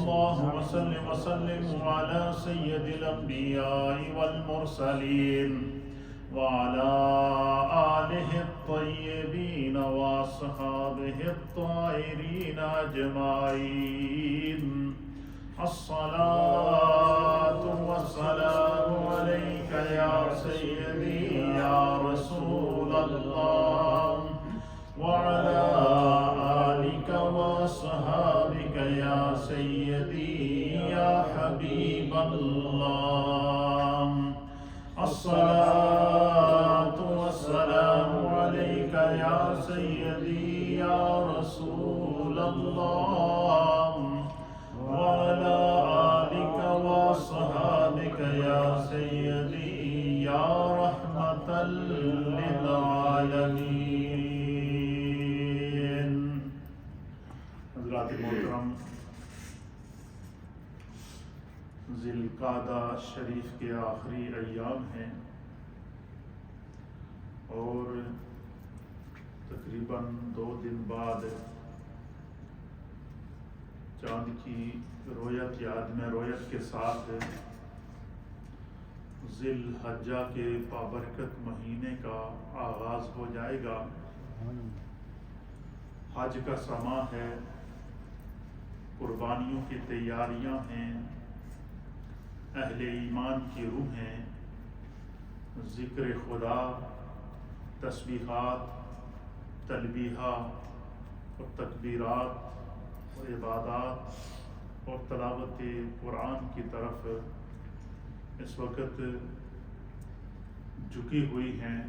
اللهم صل وسلم على سيد الأنبياء والمرسلين وعلى آله الطيبين وأصحابه الطاهرين أجمعين. الصلاة والسلام عليك يا سيدي يا رسول الله وعلى آلك وأصحابك يا سيدي يا حبيب الله. الصلاة والسلام عليك يا سيدي يا رسول الله وعلى آلك وأصحابك يا سيدي يا رحمة للعالمين. حضرات محترم، ذی القعدہ شریف کے آخری ایام ہیں اور تقریباً 2 دن بعد چاند کی رویت یا عدم رویت کے ساتھ ذی الحجہ کے بابرکت مہینے کا آغاز ہو جائے گا. حج کا سماں ہے، قربانیوں کی تیاریاں ہیں، اہل ایمان کی روحیں ذکر خدا، تسبیحات، تلبیہ اور تکبیرات اور عبادات اور تلاوت قرآن کی طرف اس وقت جھکی ہوئی ہیں.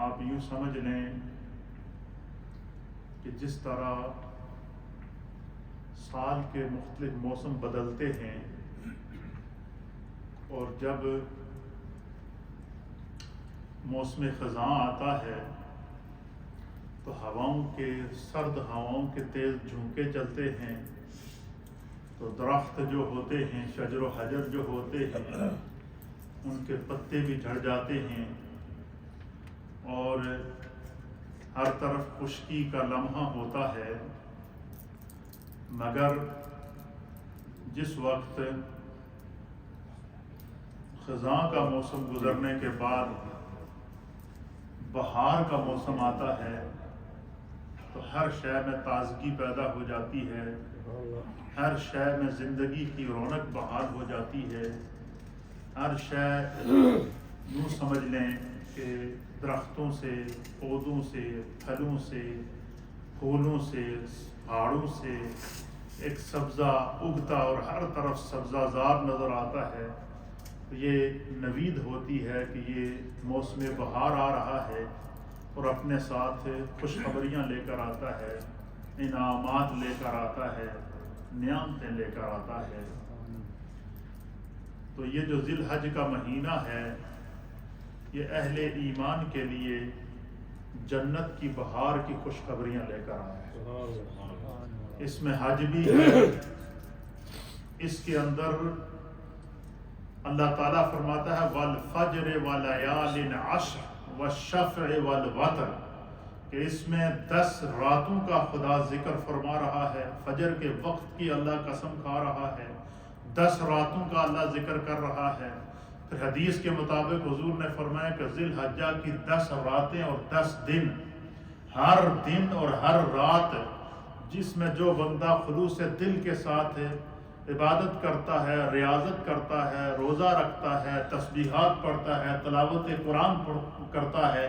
آپ یوں سمجھ لیں کہ جس طرح سال کے مختلف موسم بدلتے ہیں اور جب موسم خزاں آتا ہے تو سرد ہواؤں کے تیز جھونکے چلتے ہیں، تو درخت جو ہوتے ہیں، شجر و حجر جو ہوتے ہیں، ان کے پتے بھی جھڑ جاتے ہیں اور ہر طرف خشکی کا لمحہ ہوتا ہے. مگر جس وقت خزاں کا موسم گزرنے کے بعد بہار کا موسم آتا ہے تو ہر شے میں تازگی پیدا ہو جاتی ہے، ہر شے میں زندگی کی رونق بحال ہو جاتی ہے. ہر شے یوں سمجھ لیں کہ درختوں سے، پودوں سے، پھلوں سے، پھولوں سے، پہاڑوں سے ایک سبزہ اگتا اور ہر طرف سبزہ زار نظر آتا ہے. یہ نوید ہوتی ہے کہ یہ موسم بہار آ رہا ہے اور اپنے ساتھ خوشخبریاں لے کر آتا ہے، انعامات لے کر آتا ہے، نعمتیں لے کر آتا ہے. تو یہ جو ذی الحج کا مہینہ ہے یہ اہل ایمان کے لیے جنت کی بہار کی خوشخبریاں لے کر آیا ہے. اس میں حج بھی ہے، اس کے اندر اللہ تعالیٰ فرماتا ہے والفجر ولیال عشر والشفع والوتر، کہ اس میں 10 راتوں کا خدا ذکر فرما رہا ہے. فجر کے وقت کی اللہ قسم کھا رہا ہے، 10 راتوں کا اللہ ذکر کر رہا ہے. پھر حدیث کے مطابق حضور نے فرمایا کہ ذی الحجہ کی 10 راتیں اور 10 دن، ہر دن اور ہر رات جس میں جو بندہ خلوص دل کے ساتھ عبادت کرتا ہے، ریاضت کرتا ہے، روزہ رکھتا ہے، تسبیحات پڑھتا ہے، تلاوت قرآن کرتا ہے،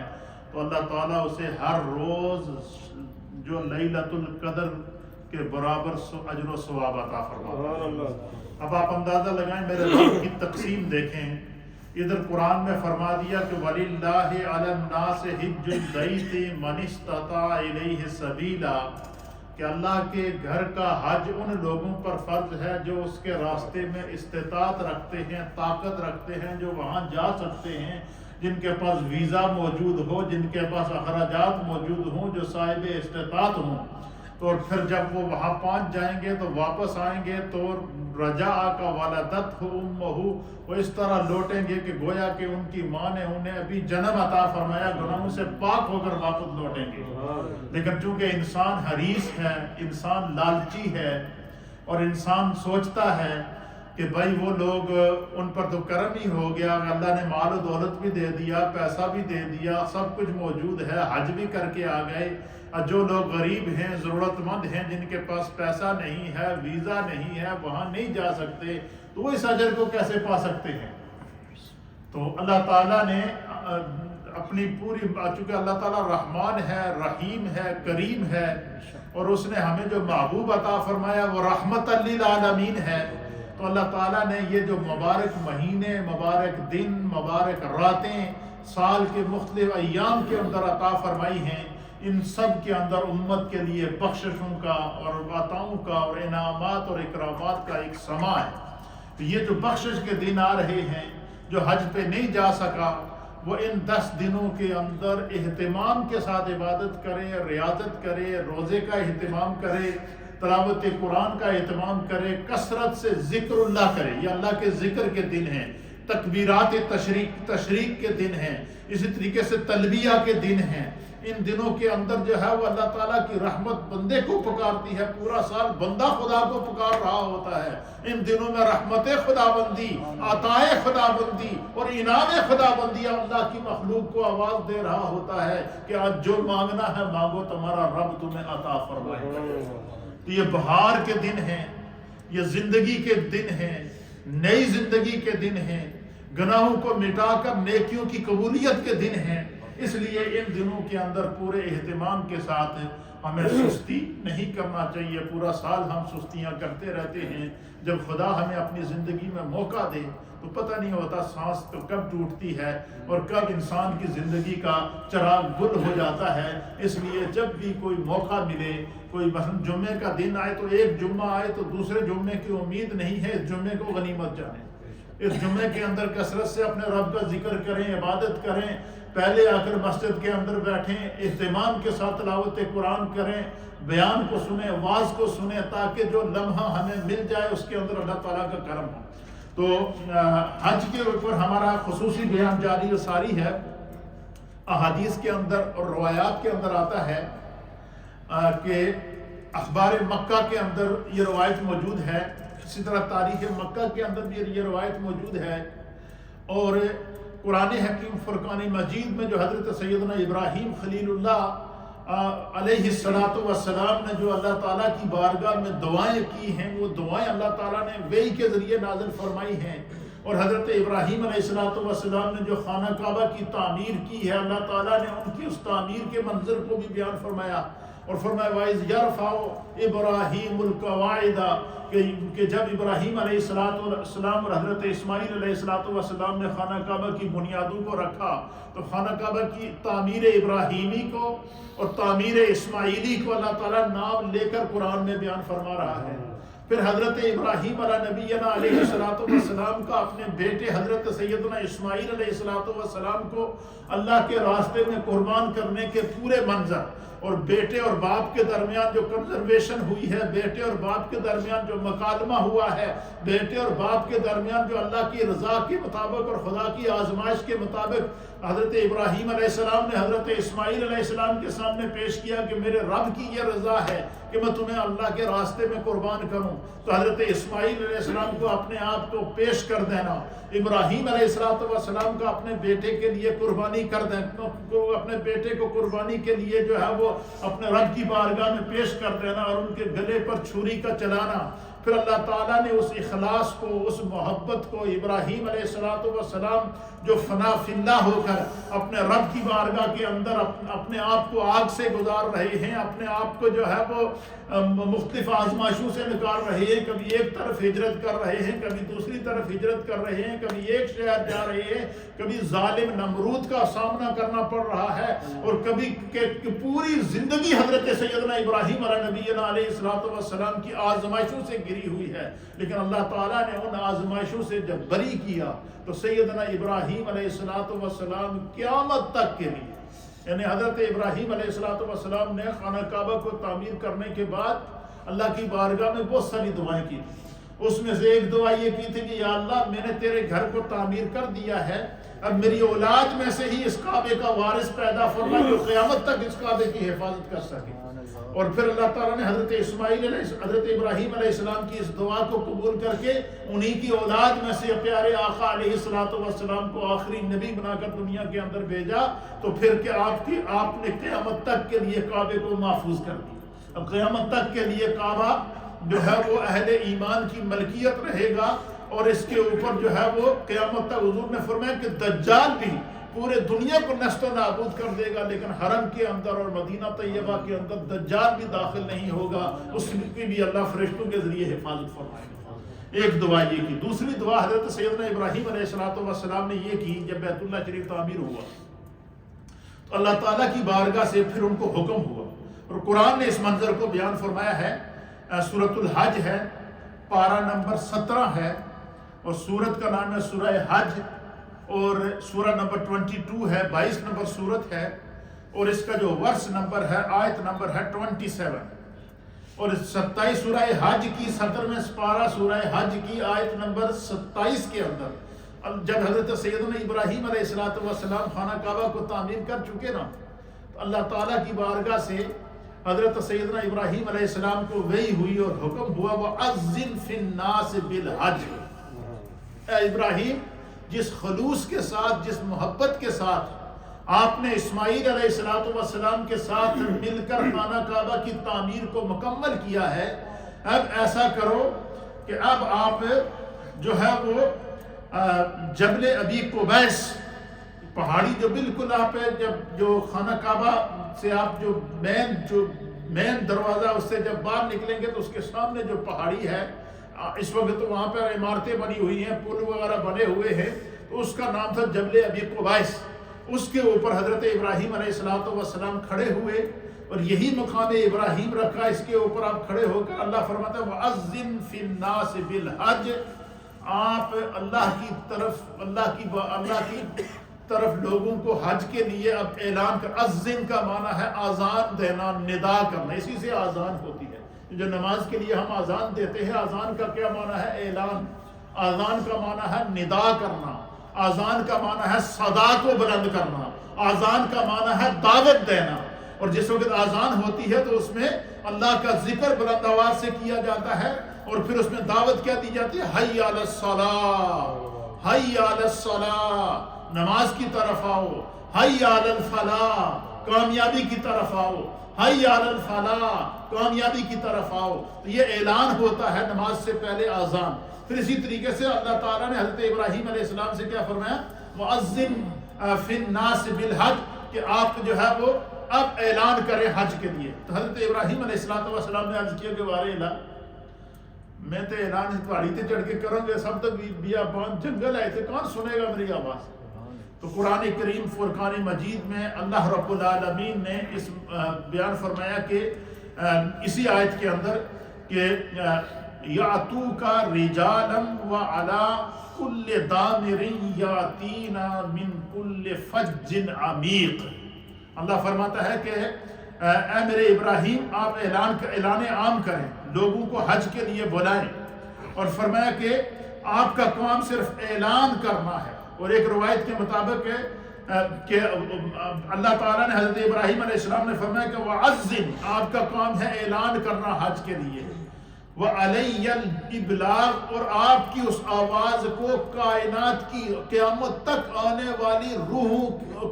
تو اللہ تعالیٰ اسے ہر روز جو لیلۃ القدر کے برابر اجر و ثواب عطا فرماتا ہے. اب آپ اندازہ لگائیں، میرے رب کی تقسیم دیکھیں. ادھر قرآن میں فرما دیا کہ وَلِلَّهِ عَلَى النَّاسِ حِجُّ الْبَيْتِ مَنِ اسْتَطَاعَ إِلَيْهِ سَبِيلًا، کہ اللہ کے گھر کا حج ان لوگوں پر فرض ہے جو اس کے راستے میں استطاعت رکھتے ہیں، طاقت رکھتے ہیں، جو وہاں جا سکتے ہیں، جن کے پاس ویزا موجود ہو، جن کے پاس اخراجات موجود ہوں، جو صاحب استطاعت ہوں. تو پھر جب وہ وہاں پہنچ جائیں گے تو واپس آئیں گے تو رجاء کا ولدتہ امہ، وہ اس طرح لوٹیں گے کہ گویا کہ ان کی ماں نے انہیں ابھی جنم عطا فرمایا، گناہوں سے پاک ہو کر واپس لوٹیں گے. لیکن چونکہ انسان حریص ہے، انسان لالچی ہے، اور انسان سوچتا ہے کہ بھائی وہ لوگ ان پر تو کرم ہی ہو گیا، اللہ نے مال و دولت بھی دے دیا، پیسہ بھی دے دیا، سب کچھ موجود ہے، حج بھی کر کے آ گئے، اور جو لوگ غریب ہیں، ضرورت مند ہیں، جن کے پاس پیسہ نہیں ہے، ویزا نہیں ہے، وہاں نہیں جا سکتے، تو وہ اس اجر کو کیسے پا سکتے ہیں؟ تو اللہ تعالیٰ نے اپنی پوری، چونکہ اللہ تعالیٰ رحمان ہے، رحیم ہے، کریم ہے، اور اس نے ہمیں جو محبوب عطا فرمایا وہ رحمت للعالمین ہے، تو اللہ تعالیٰ نے یہ جو مبارک مہینے، مبارک دن، مبارک راتیں سال کے مختلف ایام کے اندر عطا فرمائی ہیں، ان سب کے اندر امت کے لیے بخششوں کا اور عطاؤں کا اور انعامات اور اکرامات کا ایک سما ہے۔ تو یہ جو بخشش کے دن آ رہے ہیں، جو حج پہ نہیں جا سکا وہ ان 10 دنوں کے اندر اہتمام کے ساتھ عبادت کرے، ریاضت کرے، روزے کا اہتمام کرے، تلاوت قرآن کا اہتمام کرے، کثرت سے ذکر اللہ کرے۔ یہ اللہ کے ذکر کے دن ہیں، تکبیرات تشریق کے دن ہیں، اسی طریقے سے تلبیہ کے دن ہیں۔ ان دنوں کے اندر جو ہے وہ اللہ تعالیٰ کی رحمت بندے کو پکارتی ہے، پورا سال بندہ خدا کو پکار رہا ہوتا ہے۔ ان دنوں میں رحمت خدا بندی، عطائے خدا بندی اور انعام خدا بندی اللہ کی مخلوق کو آواز دے رہا ہوتا ہے کہ آج جو مانگنا ہے مانگو، تمہارا رب تمہیں عطا فرمائے گا۔ تو یہ بہار کے دن ہیں، یہ زندگی کے دن ہیں، نئی زندگی کے دن ہیں، گناہوں کو مٹا کر نیکیوں کی قبولیت کے دن ہیں۔ اس لیے ان دنوں کے اندر پورے اہتمام کے ساتھ ہمیں سستی نہیں کرنا چاہیے۔ پورا سال ہم سستیاں کرتے رہتے ہیں، جب خدا ہمیں اپنی زندگی میں موقع دے تو پتہ نہیں ہوتا سانس تو کب ٹوٹتی ہے اور کب انسان کی زندگی کا چراغ گل ہو جاتا ہے۔ اس لیے جب بھی کوئی موقع ملے، کوئی مثلا جمعے کا دن آئے تو ایک جمعہ آئے تو دوسرے جمعے کی امید نہیں ہے، اس جمعے کو غنیمت جانیں۔ اس جمعے کے اندر کثرت سے اپنے رب کا ذکر کریں، عبادت کریں، پہلے آ کر مسجد کے اندر بیٹھیں، اہتمام کے ساتھ تلاوت قرآن کریں، بیان کو سنیں، واعظ کو سنیں، تاکہ جو لمحہ ہمیں مل جائے اس کے اندر اللہ تعالیٰ کا کرم ہو۔ تو حج کے اوپر ہمارا خصوصی بیان جاری و ساری ہے۔ احادیث کے اندر اور روایات کے اندر آتا ہے کہ اخبار مکہ کے اندر یہ روایت موجود ہے، اسی طرح تاریخ مکہ کے اندر بھی یہ روایت موجود ہے، اور قرآن حکیم فرقان مجید میں جو حضرت سیدنا ابراہیم خلیل اللہ علیہ السلام نے جو اللہ تعالیٰ کی بارگاہ میں دعائیں کی ہیں، وہ دعائیں اللہ تعالیٰ نے وحی کے ذریعے نازل فرمائی ہیں، اور حضرت ابراہیم علیہ السلام نے جو خانہ کعبہ کی تعمیر کی ہے، اللہ تعالیٰ نے ان کی اس تعمیر کے منظر کو بھی بیان فرمایا، اور فرمایا وَإِذْ يَرْفَعُ إِبْرَاهِيمُ الْقَوَاعِدَ کہ جب ابراہیم علیہ السلام اور حضرت اسماعیل علیہ السلام نے خانہ کعبہ کی بنیادوں کو رکھا، تو خانہ کعبہ کی تعمیر ابراہیمی کو اور تعمیر اسماعیلی کو اللہ تعالیٰ نام لے کر قرآن میں بیان فرما رہا ہے۔ پھر حضرت ابراہیم علیہ السلام کا اپنے بیٹے حضرت سیدنا اسماعیل علیہ السلام کو اللہ کے راستے میں قربان کرنے کے پورے منظر، اور بیٹے اور باپ کے درمیان جو کنزرویشن ہوئی ہے، بیٹے اور باپ کے درمیان جو مکالمہ ہوا ہے، بیٹے اور باپ کے درمیان جو اللہ کی رضا کے مطابق اور خدا کی آزمائش کے مطابق حضرت ابراہیم علیہ السلام نے حضرت اسماعیل علیہ السلام کے سامنے پیش کیا کہ میرے رب کی یہ رضا ہے کہ میں تمہیں اللہ کے راستے میں قربان کروں، تو حضرت اسماعیل علیہ السلام کو اپنے آپ کو پیش کر دینا، ابراہیم علیہ السلام کا اپنے بیٹے کے لیے قربانی کر دینا، اپنے بیٹے کو قربانی کے لیے جو ہے وہ اپنے رب کی بارگاہ میں پیش کر دینا اور ان کے گلے پر چھری کا چلانا۔ پھر اللہ تعالیٰ نے اس اخلاص کو، اس محبت کو، ابراہیم علیہ السلام جو فنا فی اللہ ہو کر اپنے رب کی بارگاہ کے اندر اپنے آپ کو آگ سے گزار رہے ہیں، اپنے آپ کو جو ہے وہ مختلف آزمائشوں سے نکال رہے ہیں، کبھی ایک طرف ہجرت کر رہے ہیں، کبھی دوسری طرف ہجرت کر رہے ہیں، کبھی ایک شہر جا رہے ہیں، کبھی ظالم نمرود کا سامنا کرنا پڑ رہا ہے، اور کبھی پوری زندگی حضرت سیدنا ابراہیم علیہ السلام کی آزمائشوں سے گری ہوئی ہے، لیکن اللہ تعالیٰ نے ان آزمائشوں سے جب بری کیا تو سیدنا ابراہیم علیہ السلام قیامت تک کے لیے، یعنی حضرت ابراہیم علیہ السلام نے خانہ کعبہ کو تعمیر کرنے کے بعد اللہ کی بارگاہ میں بہت ساری دعائیں کی تھی۔ اس میں سے ایک دعا یہ کی تھی کہ یا اللہ میں نے تیرے گھر کو تعمیر کر دیا ہے، اب میری اولاد میں سے ہی اس کعبے کا وارث پیدا فرما جو قیامت تک اس کعبے کی حفاظت کر سکے۔ اور پھر اللہ تعالیٰ نے حضرت ابراہیم علیہ السلام کی اس دعا کو قبول کر کے انہی کی اولاد میں سے پیارے آقا علیہ السلام کو آخری نبی بنا کر دنیا کے اندر بھیجا. تو پھر کہ آپ نے قیامت تک کے لیے کعبے کو محفوظ کر دیا. اب قیامت تک کے لیے کعبہ جو ہے وہ اہل ایمان کی ملکیت رہے گا، اور اس کے اوپر جو ہے وہ قیامت تک حضور نے فرمایا کہ دجال بھی پورے دنیا کو نیست و نابود کر دے گا، لیکن حرم کے اندر اور مدینہ طیبہ کے اندر دجال بھی داخل نہیں ہوگا، اس کی بھی اللہ فرشتوں کے ذریعے حفاظت فرمائے گا. ایک دعا یہ کی. دوسری دعا حضرت سیدنا ابراہیم علیہ السلام نے یہ کی جب بیت اللہ شریف تعمیر ہوا تو اللہ تعالیٰ کی بارگاہ سے پھر ان کو حکم ہوا، اور قرآن نے اس منظر کو بیان فرمایا ہے. سورۃ الحج ہے، پارہ نمبر 17 ہے، اور سورت کا نام ہے سورہ حج، اور سورہ نمبر 22 ہے، 22 نمبر سورت ہے، اور اس کا جو ورس نمبر ہے، آیت نمبر ہے 27، اور 27 سورہ حج کی 17ویں پارہ سورہ حج کی آیت نمبر 27 کے اندر جب حضرت سیدنا ابراہیم علیہ السلام خانہ کعبہ کو تعمیر کر چکے نا، تو اللہ تعالیٰ کی بارگاہ سے حضرت سیدنا ابراہیم علیہ السلام کو وحی ہوئی اور حکم ہوا وَأَذِّن فِي النَّاسِ بِالْحَجِّ. اے ابراہیم، جس خلوص کے ساتھ، جس محبت کے ساتھ آپ نے اسماعیل علیہ السلام کے ساتھ مل کر خانہ کعبہ کی تعمیر کو مکمل کیا ہے، اب ایسا کرو کہ اب آپ جو ہے وہ جبل ابی قبیس پہاڑی جو بالکل آپ جب جو خانہ کعبہ سے آپ جو مین دروازہ اس سے جب باہر نکلیں گے تو اس کے سامنے جو پہاڑی ہے، اس وقت تو وہاں پر عمارتیں بنی ہوئی ہیں، پل وغیرہ بنے ہوئے ہیں، تو اس کا نام تھا جبل ابی قبیس. اس کے اوپر حضرت ابراہیم علیہ السلام کھڑے ہوئے، اور یہی مقام ابراہیم رکھا. اس کے اوپر آپ کھڑے ہو کر اللہ فرماتا ہے وَأَذِّن فِي النَّاسِ بِالْحَجِّ. آپ اللہ کی طرف لوگوں کو حج کے لیے اب اعلان کر. اذن کا معنی ہے آذان دینا، ندا کرنا، اسی سے آذان ہوتی ہے. جو نماز کے لیے ہم آذان دیتے ہیں، آذان کا کیا معنی ہے؟ اعلان. آذان کا معنی ہے ندا کرنا، آذان کا معنی ہے صدا کو بلند کرنا، آذان کا معنی ہے دعوت دینا. اور جس وقت آذان ہوتی ہے تو اس میں اللہ کا ذکر بلند آواز سے کیا جاتا ہے، اور پھر اس میں دعوت کیا دی جاتی ہے؟ حی علی الصلاۃ، حی علی الصلاۃ، نماز کی طرف آؤ. حی علی الفلاح، کامیابی کی طرف آؤ. حی علی الفلاح، کامیابی کی طرف آؤ. تو یہ اعلان ہوتا ہے نماز سے پہلے آذان. پھر اسی طریقے سے اللہ تعالیٰ نے حضرت ابراہیم علیہ السلام سے کیا فرمایا؟ وَأَذِّن فِي النَّاسِ بِالْحَجِّ، کہ آپ جو ہے وہ اب اعلان کریں حج کے لیے. تو حضرت ابراہیم علیہ السلام نے عرض کیا کہ وارے اعلان میں تو اعلان پہاڑی تے چڑھ کے کروں گے، سب تک بیابان جنگل ہے، تو کون سنے گا میری آواز؟ تو قرآن کریم فرقان مجید میں اللہ رب العالمین نے اس بیان فرمایا کہ اسی آیت کے اندر کہ یَأْتُوکَ رِجَالًا وَعَلَىٰ كُلِّ دَامِرٍ یَأْتِینَ مِن كُلِّ فَجٍّ عَمِیقٍ. اللہ فرماتا ہے کہ اے میرے ابراہیم، آپ اعلان عام کریں، لوگوں کو حج کے لیے بلائیں. اور فرمایا کہ آپ کا کام صرف اعلان کرنا ہے. اور ایک روایت کے مطابق کہ اللہ تعالیٰ نے حضرت ابراہیم علیہ السلام نے فرمایا کہ وَأَذِّن، آپ کا کام ہے اعلان کرنا حج کے لیے. وَعَلَيَّ الْإِبْلَاغُ، اور آپ کی اس آواز کو کائنات کی قیامت تک آنے والی روحوں،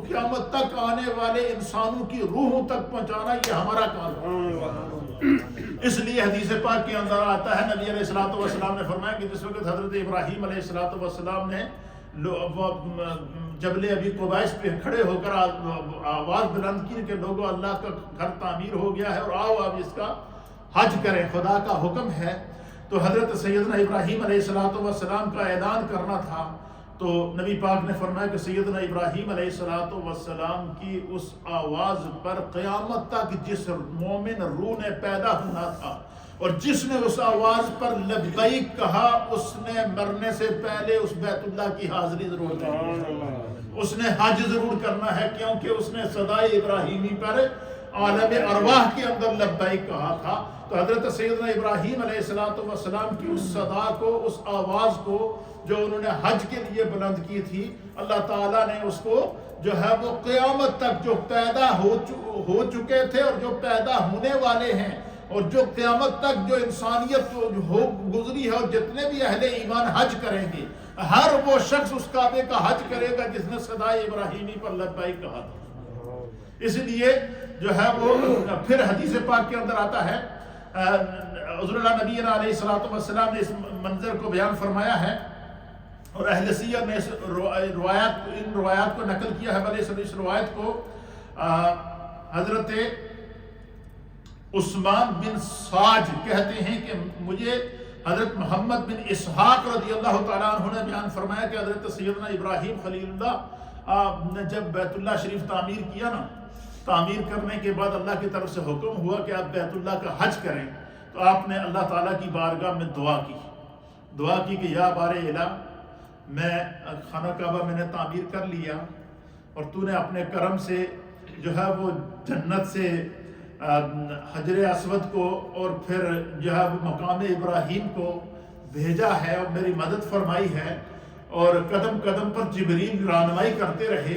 قیامت تک آنے والے انسانوں کی روحوں تک پہنچانا، یہ ہمارا کام ہے. اس لیے حدیث پاک کے اندر آتا ہے، نبی علیہ السلام نے فرمایا کہ جس وقت حضرت ابراہیم علیہ السلام نے جبل ابی قبیس پہ کھڑے ہو کر آواز بلند کی کہ لوگوں، اللہ کا گھر تعمیر ہو گیا ہے اور آؤ اب اس کا حج کریں، خدا کا حکم ہے. تو حضرت سیدنا ابراہیم علیہ السلام کا اعلان کرنا تھا. تو نبی پاک نے فرمایا کہ سیدنا ابراہیم علیہ السلام کی اس آواز پر قیامت تک جس مومن روح نے پیدا ہونا تھا اور جس نے اس آواز پر لبیک کہا، اس نے مرنے سے پہلے اس بیت اللہ کی حاضری ضرور کرنی ہے. اس نے حج ضرور کرنا ہے، کیونکہ اس نے صدائے ابراہیمی پر عالم ارواح کے اندر لبیک کہا تھا، تو حضرت سیدنا ابراہیم علیہ السلام کی اس صدا کو، اس آواز کو جو انہوں نے حج کے لیے بلند کی تھی، اللہ تعالیٰ نے اس کو جو ہے وہ قیامت تک جو پیدا ہو چکے تھے اور جو پیدا ہونے والے ہیں اور جو قیامت تک جو انسانیت گزری ہے اور جتنے بھی اہل ایمان حج کریں گے، ہر وہ شخص اس کعبے کا حج کرے گا جس نے صدائے ابراہیمی پر لبیک کہا تھا۔ اس لیے جو ہے وہ پھر حدیث پاک کے اندر آتا ہے، حضور اللہ نبی علیہ السلام نے اس منظر کو بیان فرمایا ہے، اور اہل سیر نے ان روایات کو نقل کیا ہے، بلکہ اس روایت کو حضرت عثمان بن ساج کہتے ہیں کہ مجھے حضرت محمد بن اسحاق رضی اللہ تعالیٰ عنہ نے بیان فرمایا کہ حضرت سیدنا ابراہیم خلیل اللہ نے جب بیت اللہ شریف تعمیر کیا نا، تعمیر کرنے کے بعد اللہ کی طرف سے حکم ہوا کہ آپ بیت اللہ کا حج کریں، تو آپ نے اللہ تعالیٰ کی بارگاہ میں دعا کی کہ یا بار الہ، میں خانہ کعبہ میں نے تعمیر کر لیا اور تو نے اپنے کرم سے جو ہے وہ جنت سے حجر اسود کو اور پھر جو ہے مقام ابراہیم کو بھیجا ہے اور میری مدد فرمائی ہے، اور قدم قدم پر جبریل رہنمائی کرتے رہے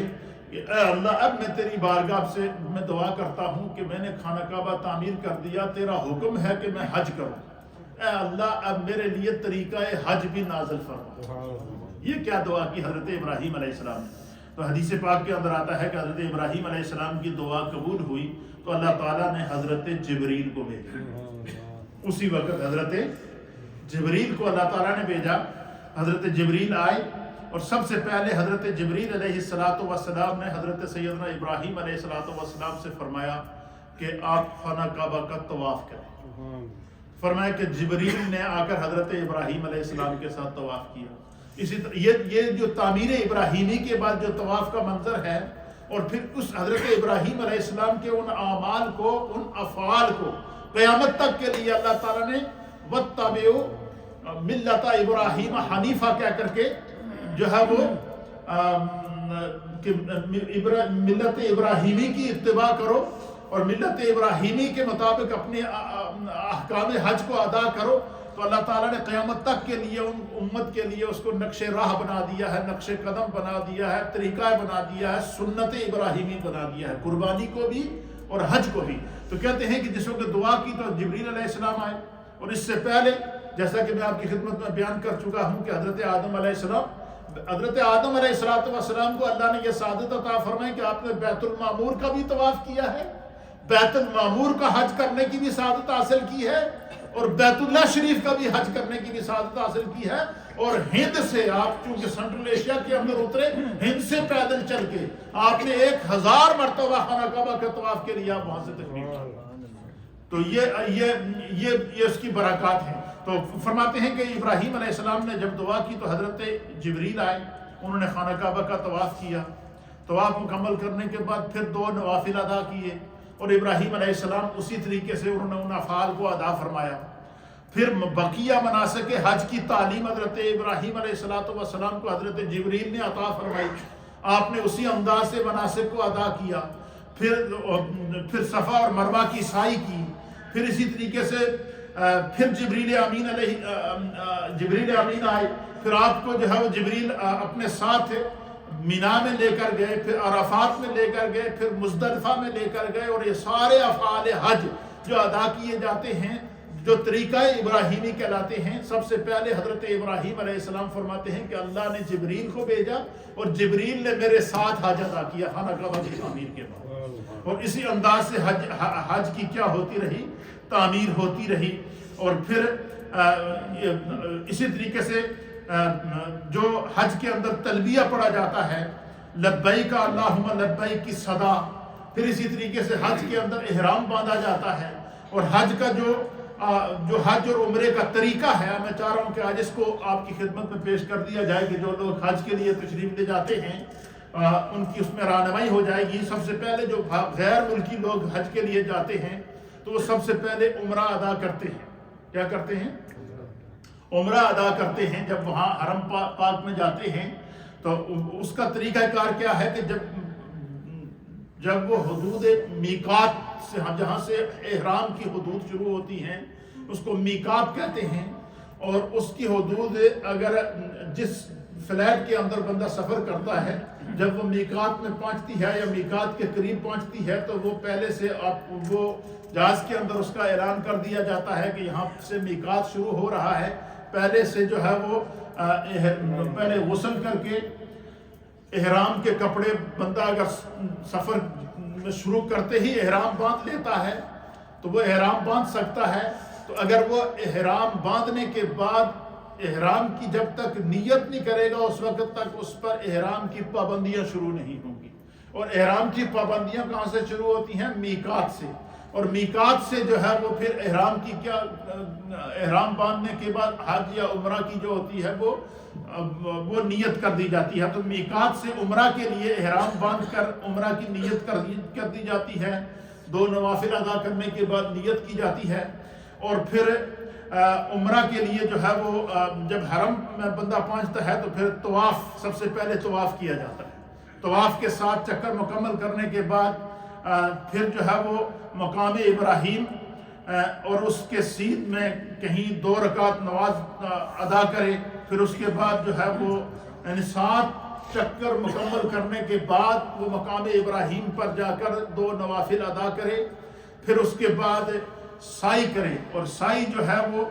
کہ اے اللہ اب میں تیری بارگاہ سے میں دعا کرتا ہوں کہ میں نے خانہ کعبہ تعمیر کر دیا، تیرا حکم ہے کہ میں حج کروں، اے اللہ اب میرے لیے طریقہ حج بھی نازل فرما۔ یہ کیا دعا کی حضرت ابراہیم علیہ السلام نے؟ تو حدیث پاک کے اندر آتا ہے کہ حضرت ابراہیم علیہ السلام کی دعا قبول ہوئی تو اللہ تعالیٰ نے حضرت جبریل کو بھیجا۔ اسی وقت حضرت جبریل کو اللہ تعالیٰ نے بھیجا، حضرت جبریل آئے اور سب سے پہلے حضرت جبریل علیہ السلام نے حضرت سیدنا ابراہیم علیہ السلام سے فرمایا کہ آپ خانہ کعبہ کا طواف کریں۔ فرمایا کہ جبریل نے آ کر حضرت ابراہیم علیہ السلام کے ساتھ طواف کیا۔ اسی طرح یہ جو تعمیر ابراہیمی کے بعد جو طواف کا منظر ہے، اور پھر اس حضرت ابراہیم علیہ السلام کے ان اعمال کو، ان افعال کو قیامت تک کے لیے اللہ تعالیٰ نے وَاتَّبِعُوا مِلَّتَ ابراہیم حنیفہ کہہ کر کے جو ہے وہ ملت ابراہیمی کی اتباع کرو اور ملت ابراہیمی کے مطابق اپنے احکام حج کو ادا کرو، تو اللہ تعالیٰ نے قیامت تک کے لیے ان امت کے لیے اس کو نقش راہ بنا دیا ہے، نقش قدم بنا دیا ہے، طریقہ بنا دیا ہے، سنت ابراہیمی بنا دیا ہے، قربانی کو بھی اور حج کو بھی۔ تو کہتے ہیں کہ جس وقت دعا کی تو جبریل علیہ السلام آئے، اور اس سے پہلے جیسا کہ میں آپ کی خدمت میں بیان کر چکا ہوں کہ حضرت آدم علیہ السلام کو اللہ نے یہ سعادت عطا فرمائی کہ آپ نے بیت المعمور کا بھی طواف کیا ہے، بیت المعمور کا حج کرنے کی بھی سعادت حاصل کی ہے، اور بیت اللہ شریف کا بھی حج کرنے کی بھی سعادت حاصل کی ہے، اور ہند سے آپ چونکہ سینٹرل ایشیا کے اندر اترے، ہند سے پیدل چل کے آپ نے 1000 مرتبہ خانہ کعبہ کے طواف کے لیے آپ وہاں سے تشریف لائے۔ تو یہ اس کی برکات ہیں۔ تو فرماتے ہیں کہ ابراہیم علیہ السلام نے جب دعا کی تو حضرت جبریل آئے، انہوں نے خانہ کعبہ کا طواف کیا، طواف مکمل کرنے کے بعد پھر 2 نوافل ادا کیے، اور ابراہیم علیہ السلام اسی طریقے سے انہوں نے ان افعال کو ادا فرمایا۔ پھر بقیہ مناسک حج کی تعلیم حضرت ابراہیم علیہ السلام کو حضرت جبریل نے عطا فرمائی، آپ نے اسی انداز سے مناسک کو ادا کیا۔ پھر صفا اور مروہ کی سعی کی، پھر اسی طریقے سے پھر جبریل امین آئے، پھر آپ کو جو ہے وہ جبریل اپنے ساتھ مینا میں لے کر گئے، پھر عرفات میں لے کر گئے، پھر مزدلفہ میں لے کر گئے، اور یہ سارے افعال حج جو ادا کیے جاتے ہیں جو طریقہ ابراہیمی کہلاتے ہیں۔ سب سے پہلے حضرت ابراہیم علیہ السلام فرماتے ہیں کہ اللہ نے جبریل کو بھیجا اور جبریل نے میرے ساتھ حج ادا کیا خانہ کعبہ کی تعمیر کے بعد، اور اسی انداز سے حج کی کیا ہوتی رہی، تعمیر ہوتی رہی۔ اور پھر اسی طریقے سے جو حج کے اندر تلبیہ پڑھا جاتا ہے، لبیک اللہم لبیک کی صدا، پھر اسی طریقے سے حج کے اندر احرام باندھا جاتا ہے، اور حج کا جو حج اور عمرے کا طریقہ ہے، میں چاہ رہا ہوں کہ آج اس کو آپ کی خدمت میں پیش کر دیا جائے کہ جو لوگ حج کے لیے تشریف لے جاتے ہیں ان کی اس میں رہنمائی ہو جائے گی۔ سب سے پہلے جو غیر ملکی لوگ حج کے لیے جاتے ہیں تو وہ سب سے پہلے عمرہ ادا کرتے ہیں۔ کیا کرتے ہیں؟ عمرہ ادا کرتے ہیں۔ جب وہاں حرم پاک میں جاتے ہیں تو اس کا طریقہ کار کیا ہے کہ جب وہ حدود میقات سے جہاں سے احرام کی حدود شروع ہوتی ہیں اس کو میقات کہتے ہیں، اور اس کی حدود اگر جس فلیٹ کے اندر بندہ سفر کرتا ہے جب وہ میقات میں پہنچتی ہے یا میقات کے قریب پہنچتی ہے تو وہ پہلے سے وہ جہاز کے اندر اس کا اعلان کر دیا جاتا ہے کہ یہاں سے میقات شروع ہو رہا ہے۔ پہلے سے جو ہے وہ پہلے غسل کر کے احرام کے کپڑے بندہ اگر سفر شروع کرتے ہی احرام باندھ لیتا ہے تو وہ احرام باندھ سکتا ہے۔ تو اگر وہ احرام باندھنے کے بعد احرام کی جب تک نیت نہیں کرے گا اس وقت تک اس پر احرام کی پابندیاں شروع نہیں ہوں گی، اور احرام کی پابندیاں کہاں سے شروع ہوتی ہیں؟ میقات سے، اور میقات سے جو ہے وہ پھر احرام کی کیا احرام باندھنے کے بعد حج یا عمرہ کی جو ہوتی ہے وہ نیت کر دی جاتی ہے۔ تو میقات سے عمرہ کے لیے احرام باندھ کر عمرہ کی نیت کر دی جاتی ہے، 2 نوافل ادا کرنے کے بعد نیت کی جاتی ہے، اور پھر عمرہ کے لیے جو ہے وہ جب حرم میں بندہ پہنچتا ہے تو پھر طواف، سب سے پہلے طواف کیا جاتا ہے۔ طواف کے 7 چکر مکمل کرنے کے بعد پھر جو ہے وہ مقام ابراہیم اور اس کے سیدھ میں کہیں 2 رکعت نماز ادا کرے، پھر اس کے بعد جو ہے وہ 7 چکر مکمل کرنے کے بعد وہ مقام ابراہیم پر جا کر 2 نوافل ادا کرے، پھر اس کے بعد سعی کرے، اور سعی جو ہے وہ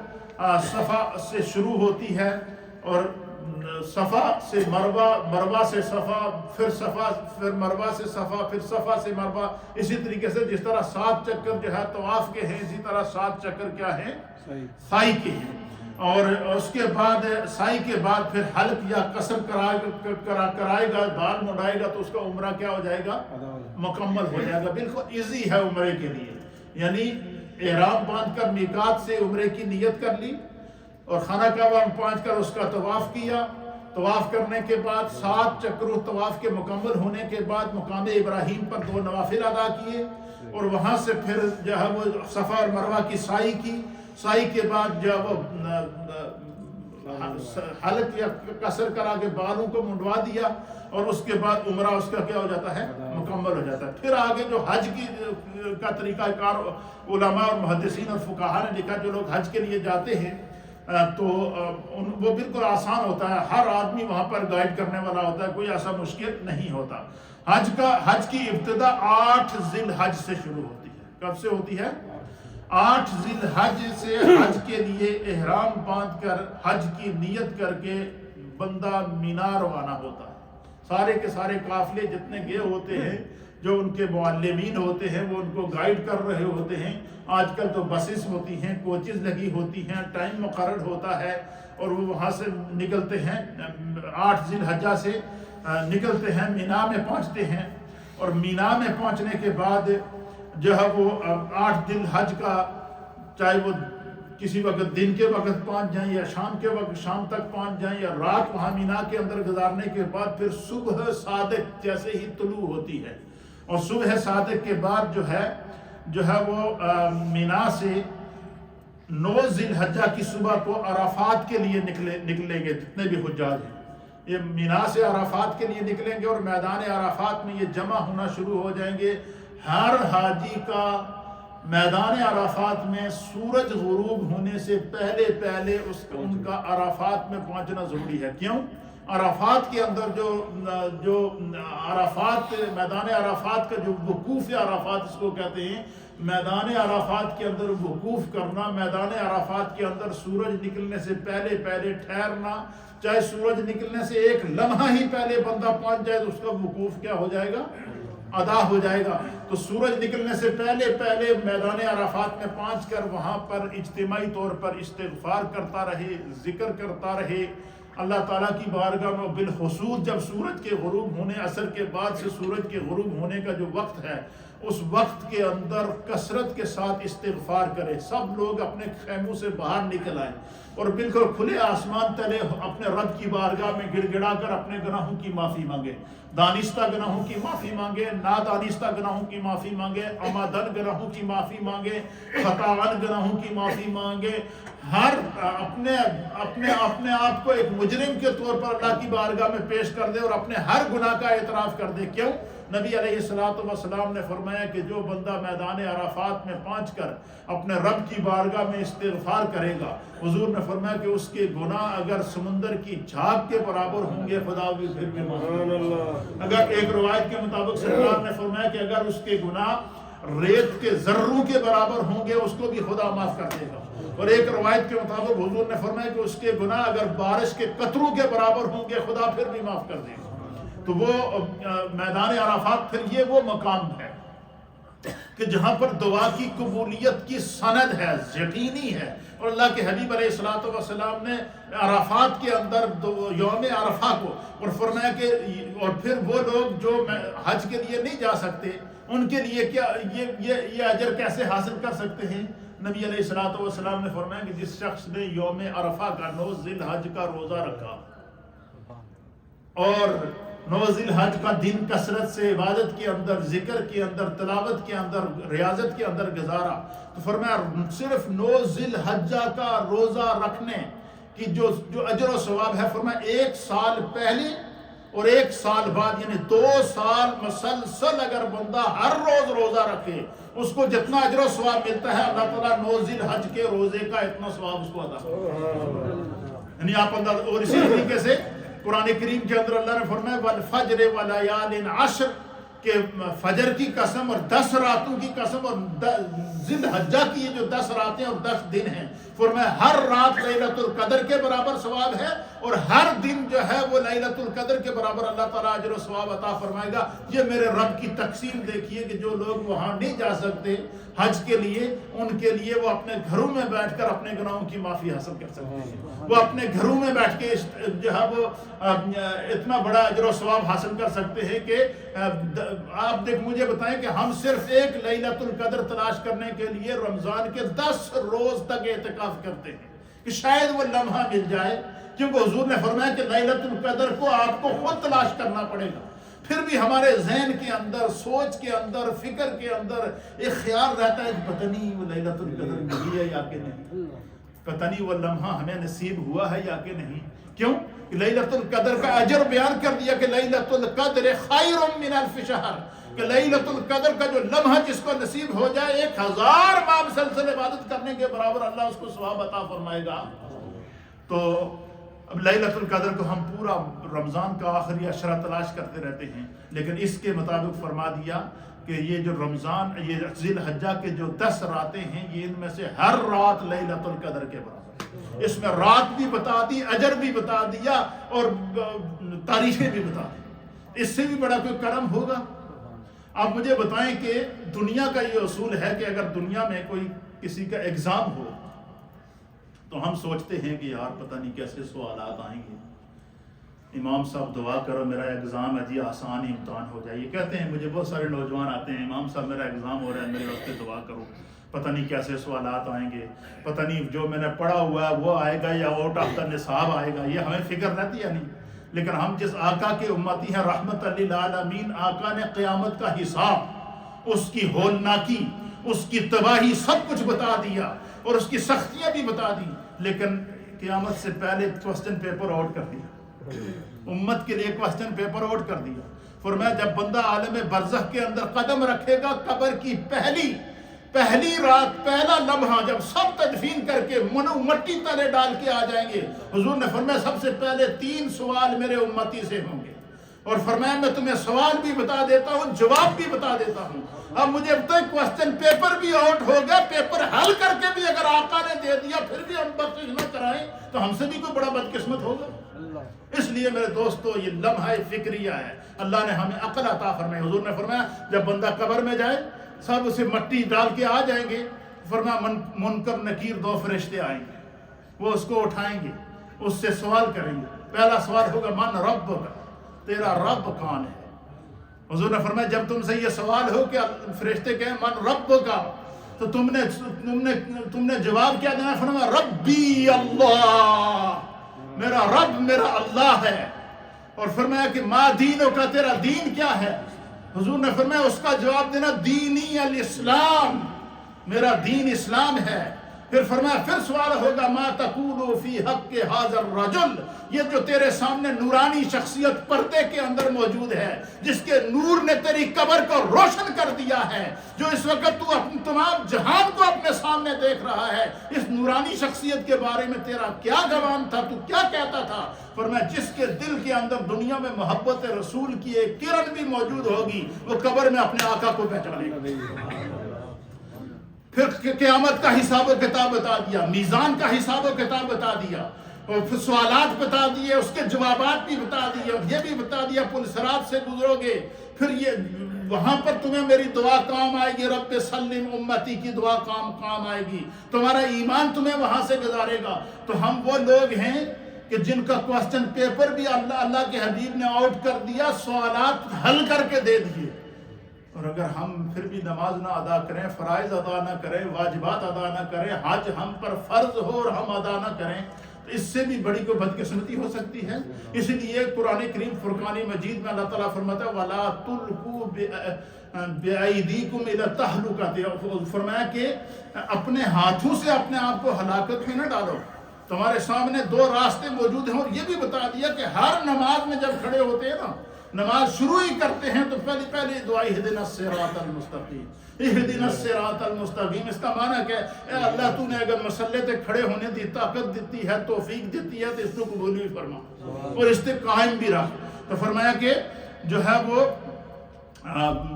صفا سے شروع ہوتی ہے، اور صفا سے مروہ، مروہ سے صفا، پھر مروہ سے صفا، پھر صفا سے مروہ، اسی طریقے سے جس طرح 7 چکر جو ہے طواف کے ہیں اسی طرح 7 چکر کیا ہیں؟ سعی کے ہیں۔ اور اس کے بعد سعی کے بعد پھر حلق یا قصر کرائے گا، بال منڈائے گا، تو اس کا عمرہ کیا ہو جائے گا؟ مکمل ہو جائے گا۔ بالکل ایزی ہے عمرے کے لیے، یعنی احرام باندھ کر میقات سے عمرے کی نیت کر لی، اور خانہ کعبہ میں پہنچ کر اس کا طواف کیا۔ طواف کرنے کے بعد 7 چکروں طواف کے مکمل ہونے کے بعد مقام ابراہیم پر 2 نوافل ادا کیے، اور وہاں سے پھر جو ہے وہ صفا اور مروہ کی سعی کی۔ سعی کے بعد جو وہ حلق یا قصر کرا کے بالوں کو منڈوا دیا، اور اس کے بعد عمرہ اس کا کیا ہو جاتا ہے؟ مکمل ہو جاتا ہے۔ پھر آگے جو حج کا طریقہ کار علماء اور محدثین اور فقہاء نے لکھا، جو لوگ حج کے لیے جاتے ہیں تو وہ بالکل آسان ہوتا ہے، ہر آدمی وہاں پر گائیڈ کرنے والا ہوتا ہے، کوئی ایسا مشکل نہیں ہوتا۔ حج کی ابتدا 8 ذی الحج سے شروع ہوتی ہے۔ کب سے ہوتی ہے؟ 8 ذی الحج سے حج کے لیے احرام باندھ کر حج کی نیت کر کے بندہ مینا روانہ ہوتا ہے۔ سارے کے سارے قافلے جتنے گئے ہوتے ہیں، جو ان کے معلمین ہوتے ہیں وہ ان کو گائیڈ کر رہے ہوتے ہیں۔ آج کل تو بسز ہوتی ہیں، کوچز لگی ہوتی ہیں، ٹائم مقرر ہوتا ہے، اور وہ وہاں سے نکلتے ہیں 8 ذی الحجہ سے نکلتے ہیں، مینا میں پہنچتے ہیں، اور مینا میں پہنچنے کے بعد جو ہے وہ 8 ذی الحج کا، چاہے وہ کسی وقت دن کے وقت پہنچ جائیں یا شام کے وقت شام تک پہنچ جائیں، یا رات وہاں مینا کے اندر گزارنے کے بعد پھر صبح صادق جیسے ہی طلوع ہوتی ہے، اور صبح صادق کے بعد جو ہے وہ مینا سے 9 ذی الحجہ کی صبح کو عرفات کے لیے نکلیں گے جتنے بھی حجاج ہیں۔ یہ مینا سے عرفات کے لیے نکلیں گے، اور میدان عرفات میں یہ جمع ہونا شروع ہو جائیں گے۔ ہر حاجی کا میدان عرفات میں سورج غروب ہونے سے پہلے ان کا عرفات میں پہنچنا ضروری ہے۔ کیوں؟ عرفات کے اندر جو عرفات، میدان عرفات کا جو وقوف عرفات اس کو کہتے ہیں، میدان عرفات کے اندر وقوف کرنا، میدان عرفات کے اندر سورج نکلنے سے پہلے ٹھہرنا، چاہے سورج نکلنے سے 1 لمحہ ہی پہلے بندہ پہنچ جائے تو اس کا وقوف کیا ہو جائے گا؟ ادا ہو جائے گا۔ تو سورج نکلنے سے پہلے میدان عرفات میں پہنچ کر وہاں پر اجتماعی طور پر استغفار کرتا رہے، ذکر کرتا رہے اللہ تعالیٰ کی بارگاہ میں، بالخصوص جب سورج کے غروب ہونے، عصر کے بعد سے سورج کے غروب ہونے کا جو وقت ہے، اس وقت کے اندر کثرت کے ساتھ استغفار کرے۔ سب لوگ اپنے خیموں سے باہر نکل آئیں، اور بالکل کھلے آسمان تلے اپنے رب کی بارگاہ میں گڑ گڑا کر اپنے گناہوں کی معافی مانگے، دانستہ گناہوں کی معافی مانگے، نادانستہ گناہوں کی معافی مانگے، عمدن گناہوں کی معافی مانگے، خطاً گناہوں کی معافی مانگے، ہر اپنے آپ کو ایک مجرم کے طور پر اللہ کی بارگاہ میں پیش کر دے، اور اپنے ہر گناہ کا اعتراف کر دے۔ کیوں؟ نبی علیہ الصلوۃ والسلام نے فرمایا کہ جو بندہ میدان عرفات میں پہنچ کر اپنے رب کی بارگاہ میں استغفار کرے گا، حضور نے فرمایا کہ اس کے گناہ اگر سمندر کی جھاگ کے برابر ہوں گے خدا بھی پھر بھی معاف کرے گا۔ اگر ایک روایت کے مطابق سرکار نے فرمایا کہ اگر اس کے گناہ ریت کے ذروں کے برابر ہوں گے اس کو بھی خدا معاف کر دے گا، اور ایک روایت کے مطابق حضور نے فرمایا کہ اس کے گناہ اگر بارش کے قطروں کے برابر ہوں گے خدا پھر بھی معاف کر دے گا۔ تو وہ میدان عرفات پھر یہ وہ مقام ہے کہ جہاں پر دعا کی قبولیت کی سند ہے، یقینی ہے، اور اللہ کے حبیب علیہ الصلوۃ والسلام نے عرفات کے اندر یوم عرفہ کو اور فرمایا کہ اور پھر وہ لوگ جو حج کے لیے نہیں جا سکتے ان کے لیے کیا یہ اجر کیسے حاصل کر سکتے ہیں؟ نبی علیہ الصلوۃ والسلام نے فرمایا کہ جس شخص نے یوم عرفہ کا 9 ذی الحج کا روزہ رکھا اور 9 ذی الحج کا دن کثرت سے عبادت کے اندر، ذکر کے اندر، تلاوت کے اندر، ریاضت کے اندر گزارا، تو فرمایا صرف 9 ذی الحجہ کا روزہ رکھنے کی جو اجر و ثواب ہے، فرمایا 1 سال پہلے اور 1 سال بعد، یعنی 2 سال مسلسل اگر بندہ ہر روز روزہ رکھے اس کو جتنا اجر و ثواب ملتا ہے اللہ تعالیٰ 9 ذی الحج کے روزے کا اتنا ثواب اس کو عطا کرتا، یعنی آپ انداز۔ اور اسی طریقے سے قرآن کریم کے اندر اللہ نے فرمایا والفجر ولیال عشر، کہ فجر کی قسم اور 10 راتوں کی قسم اور ذی الحجہ کی یہ جو 10 راتیں اور 10 دن ہیں، فرمایا ہر رات لیلۃ القدر کے برابر ثواب ہے اور ہر دن جو ہے وہ لیلۃ القدر کے برابر اللہ تعالیٰ اجر و ثواب عطا فرمائے گا۔ یہ میرے رب کی تقسیم دیکھیے کہ جو لوگ وہاں نہیں جا سکتے حج کے لیے، ان کے لیے وہ اپنے گھروں میں بیٹھ کر اپنے گناہوں کی معافی حاصل کر سکتے ہیں، وہ اپنے گھروں میں بیٹھ کے جو ہے وہ اتنا بڑا اجر و ثواب حاصل کر سکتے ہیں کہ آپ مجھے بتائیں کہ ہم صرف ایک لیلۃ القدر تلاش کرنے کے لیے رمضان کے 10 روز تک اعتکاف کرتے ہیں کہ شاید وہ لمحہ مل جائے، کیونکہ حضور نے فرمایا کہ لیلۃ القدر کو آپ کو خود تلاش کرنا پڑے گا۔ پھر بھی ہمارے ذہن کے اندر، سوچ کے اندر، فکر کے اندر ایک خیال رہتا ہے کہ پتہ نہیں وہ لیلۃ القدر ملی ہے یا کہ نہیں، پتہ نہیں وہ لمحہ ہمیں نصیب ہوا ہے یا کہ نہیں۔ کیوں؟ لیلۃ القدر کا اجر بیان کر دیا کہ لیلۃ القدر خیر من الف شہر، کہ لیلۃ القدر کا جو لمحہ جس کو نصیب ہو جائے 1000 ماہ مسلسل عبادت کرنے کے برابر اللہ اس کو ثواب عطا فرمائے گا۔ تو اب لیلۃ القدر کو ہم پورا رمضان کا آخری عشرہ تلاش کرتے رہتے ہیں، لیکن اس کے مطابق فرما دیا کہ یہ جو رمضان، یہ ذی الحجہ کے جو 10 راتیں ہیں، یہ ان میں سے ہر رات لیلۃ القدر کے برابر، اس میں رات بھی بتا دی، اجر بھی بتا دیا اور تاریخیں بھی بتا دی، اس سے بھی بڑا کوئی کرم ہوگا؟ آپ مجھے بتائیں کہ دنیا کا یہ اصول ہے کہ اگر دنیا میں کوئی کسی کا ایگزام ہو تو ہم سوچتے ہیں کہ یار پتہ نہیں کیسے سوالات آئیں گے، امام صاحب دعا کرو میرا ایگزام ہے جی آسان امتحان ہو جائے۔ یہ کہتے ہیں، مجھے بہت سارے نوجوان آتے ہیں، امام صاحب میرا ایگزام ہو رہا ہے میرے واسطے دعا کرو، پتہ نہیں کیسے سوالات آئیں گے، پتہ نہیں جو میں نے پڑھا ہوا ہے وہ آئے گا یا آؤٹ آف دا نصاب آئے گا، یہ ہمیں فکر رہتی ہے نہیں۔ لیکن ہم جس آقا کے امتی ہیں رحمت للعالمین، آقا نے قیامت کا حساب، اس کی ہولناکی، اس کی تباہی سب کچھ بتا دیا اور اس کی سختیاں بھی بتا دی، لیکن قیامت سے پہلے کوسچن پیپر آؤٹ کر دیا، امت کے لیے کوسچن پیپر آؤٹ کر دیا۔ فرمایا جب بندہ عالم برزخ کے اندر قدم رکھے گا، قبر کی پہلی رات، پہلا لمحہ جب سب تدفین کر کے مٹی تلے ڈال کے آ جائیں گے، حضور نے فرمایا سب سے پہلے 3 سوال میرے امتی سے ہوں گے، اور فرمایا میں تمہیں سوال بھی بتا دیتا ہوں، جواب بھی بتا دیتا ہوں۔ اب مجھے اب تک کوسچن پیپر بھی آؤٹ ہو گیا، پیپر حل کر کے بھی اگر آقا نے دے دیا پھر بھی ہم بخشش نہ کرائیں تو ہم سے بھی کوئی بڑا بدقسمت ہوگا۔ اس لیے میرے دوستو یہ لمحہ فکریہ ہے، اللہ نے ہمیں عقل عطا فرمائی۔ حضور نے فرمایا جب بندہ قبر میں جائے سب اسے مٹی ڈال کے آ جائیں گے، فرمایا منکر نکیر 2 فرشتے آئیں گے، وہ اس کو اٹھائیں گے، اس سے سوال کریں گے۔ پہلا سوال ہوگا من ربک، تیرا رب کون ہے؟ حضور نے فرمایا جب تم سے یہ سوال ہو کہ فرشتے کہیں من ربک، تو تم نے جواب کیا دینا؟ فرمایا ربی اللہ، میرا رب میرا اللہ ہے۔ اور فرمایا کہ ما دینوں کا، تیرا دین کیا ہے؟ حضور نے فرمایا اس کا جواب دینا دینی الاسلام، میرا دین اسلام ہے۔ پھر فرمایا پھر سوال ہوگا ما تقول فی حق ھذا الرجل، یہ جو تیرے سامنے نورانی شخصیت پردے کے اندر موجود ہے، جس کے نور نے تیری قبر کو روشن کر دیا ہے، جو اس وقت تو اپنے تمام جہان کو اپنے سامنے دیکھ رہا ہے، اس نورانی شخصیت کے بارے میں تیرا کیا گمان تھا، تو کیا کہتا تھا؟ فرمایا جس کے دل کے اندر دنیا میں محبت رسول کی ایک کرن بھی موجود ہوگی، وہ قبر میں اپنے آقا کو پہچانے گا۔ پھر قیامت کا حساب و کتاب بتا دیا، میزان کا حساب و کتاب بتا دیا، اور پھر سوالات بتا دیے، اس کے جوابات بھی بتا دیے، اور یہ بھی بتا دیا پل صراط سے گزرو گے، پھر یہ وہاں پر تمہیں میری دعا کام آئے گی، رب سلم امتی کی دعا کام آئے گی، تمہارا ایمان تمہیں وہاں سے گزارے گا۔ تو ہم وہ لوگ ہیں کہ جن کا کوسچن پیپر بھی اللہ کے حبیب نے آؤٹ کر دیا، سوالات حل کر کے دے دیے، اور اگر ہم پھر بھی نماز نہ ادا کریں، فرائض ادا نہ کریں، واجبات ادا نہ کریں، حج ہم پر فرض ہو اور ہم ادا نہ کریں، تو اس سے بھی بڑی کوئی بدقسمتی ہو سکتی ہے۔ اس لیے قرآن کریم فرقان مجید میں اللہ تعالیٰ فرماتا ہے وَلَا تُلْقُوا بِأَيْدِيكُمْ إِلَى التَّهْلُكَةِ، فرمایا کہ اپنے ہاتھوں سے اپنے آپ کو ہلاکت میں نہ ڈالو۔ تمہارے سامنے دو راستے موجود ہیں، اور یہ بھی بتا دیا کہ ہر نماز میں جب کھڑے ہوتے ہیں نا، نماز شروع ہی کرتے ہیں تو پہلی دعا اہدنا الصراط المستقیم، اہدنا الصراط المستقیم۔ اس کا معنی کیا ہے؟ اے اللہ تو نے اگر مسئلے تے کھڑے ہونے دی طاقت دیتی ہے، توفیق دیتی ہے، تو اس کو قبول بھی فرما اور اس تے قائم بھی رکھ۔ تو فرمایا کہ جو ہے وہ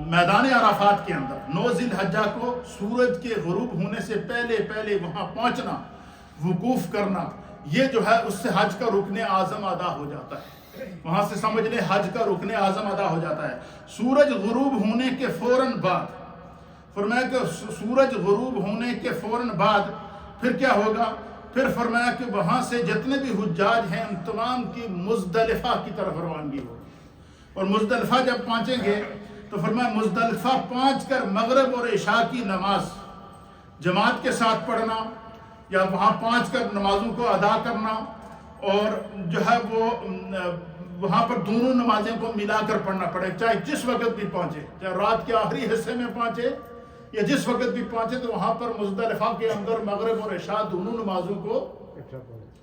میدان عرفات کے اندر 9 ذی الحجہ کو سورج کے غروب ہونے سے پہلے وہاں پہنچنا، وقوف کرنا، یہ جو ہے اس سے حج کا رکن اعظم ادا ہو جاتا ہے۔ وہاں سے سمجھ لیں حج کا رکن اعظم ادا ہو جاتا ہے۔ سورج غروب ہونے کے فوراً بعد، فرمایا کہ سورج غروب ہونے کے فوراً بعد پھر کیا ہوگا؟ پھر فرمایا کہ وہاں سے جتنے بھی حجاج ہیں ان تمام کی مزدلفہ کی طرف روانگی ہوگی، اور مزدلفہ جب پہنچیں گے تو فرمایا مزدلفہ پہنچ کر مغرب اور عشاء کی نماز جماعت کے ساتھ پڑھنا، یا وہاں پہنچ کر نمازوں کو ادا کرنا، اور جو ہے وہ وہاں پر دونوں نمازیں کو ملا کر پڑھنا پڑے، چاہے جس وقت بھی پہنچے، چاہے رات کے آخری حصے میں پہنچے یا جس وقت بھی پہنچے، تو وہاں پر مزدلفہ کے اندر مغرب اور عشاء دونوں نمازوں کو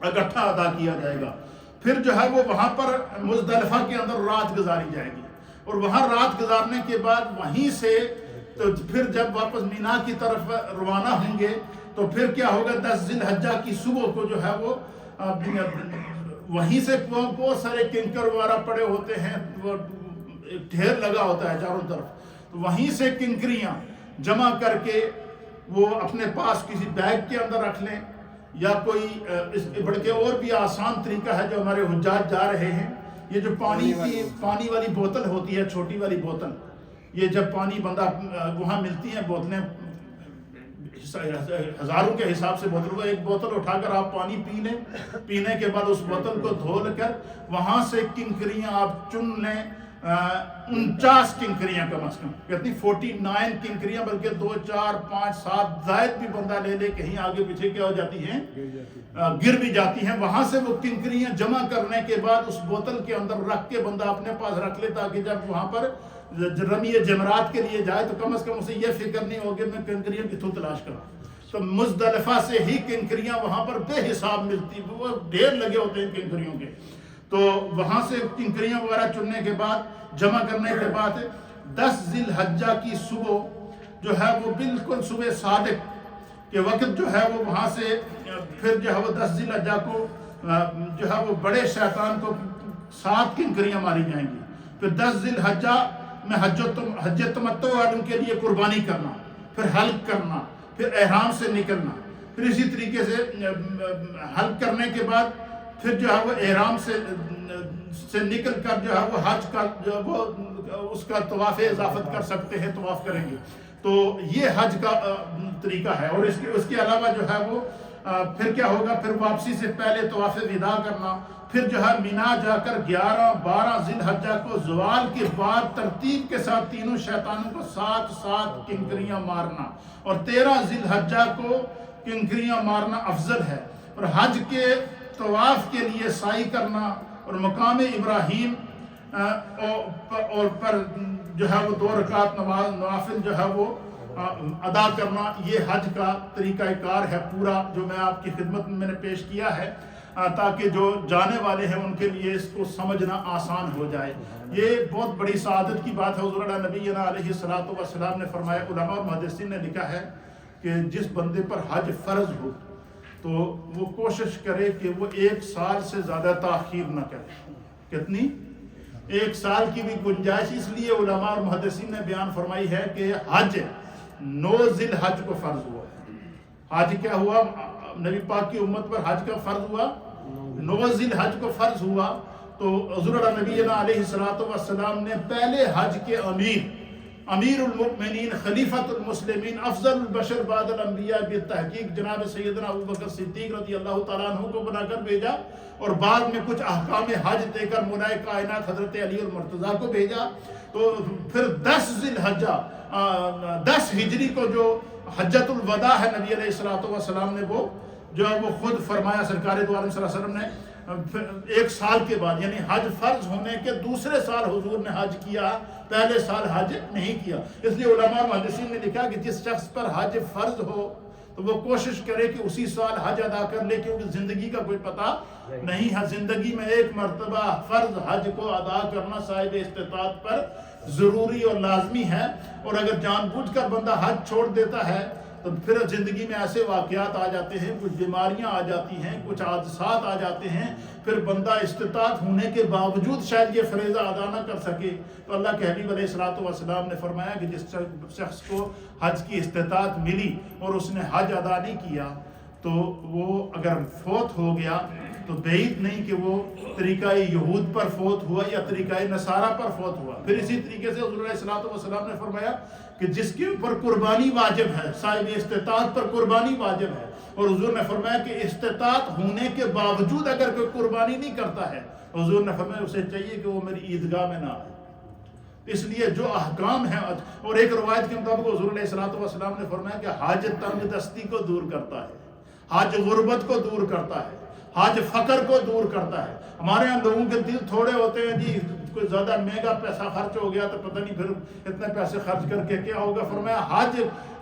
اکٹھا ادا کیا جائے گا۔ پھر جو ہے وہ وہاں پر مزدلفہ کے اندر رات گزاری جائے گی، اور وہاں رات گزارنے کے بعد وہیں سے تو پھر جب واپس مینا کی طرف روانہ ہوں گے تو پھر کیا ہوگا؟ 10 ذی الحجہ کی صبح کو جو ہے وہ وہیں سے بہت سارے کنکر وغیرہ پڑے ہوتے ہیں، وہ ڈھیر لگا ہوتا ہے چاروں طرف، تو وہیں سے کنکریاں جمع کر کے وہ اپنے پاس کسی بیگ کے اندر رکھ لیں، یا کوئی اس بلکہ اور بھی آسان طریقہ ہے جو ہمارے حجاج جا رہے ہیں، یہ جو پانی والی بوتل ہوتی ہے، چھوٹی والی بوتل، یہ جب پانی بندہ وہاں ملتی ہیں بوتلیں ہزاروں کے حساب سے بوتل، وہ ایک بوتل اٹھا کر آپ پانی پی لیں، پینے کے بعد اس بوتل کو دھو کر وہاں سے کنکریاں آپ چن لیں، 49 کنکریاں کم از کم، کتنی 49 کنکریاں، بلکہ 2 4 5 7 زائد بھی بندہ لے لے، کہیں آگے پیچھے کیا ہو جاتی ہیں، گر بھی جاتی ہیں۔ وہاں سے وہ کنکریاں جمع کرنے کے بعد اس بوتل کے اندر رکھ کے بندہ اپنے پاس رکھ لے، تاکہ جب وہاں پر رمی جمرات کے لیے جائے تو کم از کم اسے یہ فکر نہیں ہوگی میں کنکریاں کتوں تلاش کروں۔ تو مزدلفہ سے ہی کنکریاں وہاں پر بے حساب ملتی، وہ ڈھیر لگے ہوتے ہیں کنکریوں کے، تو وہاں سے کنکریاں وغیرہ چننے کے بعد، جمع کرنے کے بعد 10 ذی الحجہ کی صبح جو ہے وہ بالکل صبح صادق کے وقت جو ہے وہ وہاں سے پھر جو ہے وہ 10 ذی الحجہ کو جو ہے وہ بڑے شیطان کو 7 کنکریاں ماری جائیں گی۔ پھر 10 ذی الحجہ میں حج تمتع والوں کے لیے قربانی کرنا، پھر حلق کرنا، پھر احرام سے نکلنا، پھر اسی طریقے سے حلق کرنے کے بعد پھر جو ہے وہ احرام سے نکل کر جو ہے وہ حج کا جو وہ اس کا طواف اضافت کر سکتے ہیں، طواف کریں گے۔ تو یہ حج کا طریقہ ہے، اور اس کے علاوہ جو ہے وہ پھر کیا ہوگا؟ پھر واپسی سے پہلے طواف وداع کرنا، پھر جو ہے مینا جا کر 11 12 ذی الحجہ کو زوال کے بعد ترتیب کے ساتھ تینوں شیطانوں کو 7 کنکریاں مارنا، اور 13 ذی الحجہ کو کنکریاں مارنا افضل ہے۔ اور حج کے طواف کے لیے سعی کرنا اور مقام ابراہیم اور پر جو ہے وہ 2 رکعت نماز نوافل جو ہے وہ ادا کرنا، یہ حج کا طریقہ کار ہے پورا، جو میں آپ کی خدمت میں نے پیش کیا ہے، تاکہ جو جانے والے ہیں ان کے لیے اس کو سمجھنا آسان ہو جائے۔ یہ بہت بڑی سعادت کی بات ہے۔ حضور نبینا علیہ الصلوۃ والسلام نے فرمایا، علماء اور محدثین نے لکھا ہے کہ جس بندے پر حج فرض ہو تو وہ کوشش کرے کہ وہ 1 سال سے زیادہ تاخیر نہ کرے۔ کتنی؟ 1 سال کی بھی گنجائش، اس لیے علماء اور محدثین نے بیان فرمائی ہے کہ حج 9 ذی الحج کو فرض ہوا ہے۔ حج کیا ہوا؟ نبی پاک کی امت پر حج کا فرض ہوا 9 ذی الحج کو فرض ہوا۔ تو حضور نبینا علیہ الصلوۃ والسلام نے پہلے حج کے امیر المؤمنین، خلیفۃ المسلمین، افضل البشر بعد الانبیاء بالتحقیق جناب سیدنا ابوبکر صدیق رضی اللہ تعالیٰ عنہ کو بنا کر بھیجا، اور بعد میں کچھ احکام حج دے کر مولائے کائنات حضرت علی المرتضیٰ کو بھیجا۔ تو پھر 10 ذی الحجہ 10 ہجری کو جو حجۃ الوداع ہے، نبی علیہ الصلوۃ والسلام نے وہ جو ہے وہ خود فرمایا سرکار دو عالم صلی اللہ علیہ وسلم نے 1 سال کے بعد، یعنی حج فرض ہونے کے دوسرے سال حضور نے حج کیا، پہلے سال حج نہیں کیا۔ اس لیے علماء محدثین نے لکھا کہ جس شخص پر حج فرض ہو تو وہ کوشش کرے کہ اسی سال حج ادا کر لے، کیونکہ زندگی کا کوئی پتہ نہیں ہے۔ زندگی میں 1 مرتبہ فرض حج کو ادا کرنا صاحب استطاعت پر ضروری اور لازمی ہے، اور اگر جان بوجھ کر بندہ حج چھوڑ دیتا ہے تو پھر زندگی میں ایسے واقعات آ جاتے ہیں، کچھ بیماریاں آ جاتی ہیں، کچھ حادثات آ جاتے ہیں، پھر بندہ استطاعت ہونے کے باوجود شاید یہ فریضہ ادا نہ کر سکے۔ تو اللہ کے حبیب علیہ الصلوۃ والسلام نے فرمایا کہ جس شخص کو حج کی استطاعت ملی اور اس نے حج ادا نہیں کیا تو وہ اگر فوت ہو گیا تو بعید نہیں کہ وہ طریقہ یہود پر فوت ہوا یا طریقہ نصارہ پر فوت ہوا۔ پھر اسی طریقے سے حضور علیہ الصلوۃ والسلام نے فرمایا کہ جس کے اوپر قربانی واجب ہے، صاحب استطاعت پر قربانی واجب ہے، اور حضور نے فرمایا کہ استطاعت ہونے کے باوجود اگر کوئی قربانی نہیں کرتا ہے، حضور نے فرمایا اسے چاہیے کہ وہ میری عیدگاہ میں نہ آئے۔ اس لیے جو احکام ہیں، اور ایک روایت کے مطابق حضور علیہ الصلوۃ والسلام نے فرمایا کہ حج تنگ دستی کو دور کرتا ہے، حج غربت کو دور کرتا ہے، حج فقر کو دور کرتا ہے۔ ہمارے یہاں لوگوں کے دل تھوڑے ہوتے ہیں، جی کوئی زیادہ مہنگا پیسہ خرچ ہو گیا تو پتہ نہیں پھر اتنے پیسے خرچ کر کے کیا ہوگا۔ فرمایا حج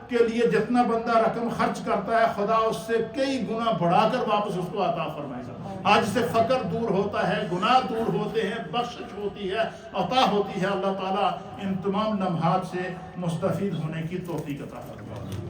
کے لیے جتنا بندہ رقم خرچ کرتا ہے، خدا اس سے کئی گنا بڑھا کر واپس اس کو عطا فرمائے گا۔ حج سے فقر دور ہوتا ہے، گناہ دور ہوتے ہیں، بخشش ہوتی ہے، عطا ہوتی ہے۔ اللہ تعالیٰ ان تمام لمحات سے مستفید ہونے کی توفیق عطا فرمائے۔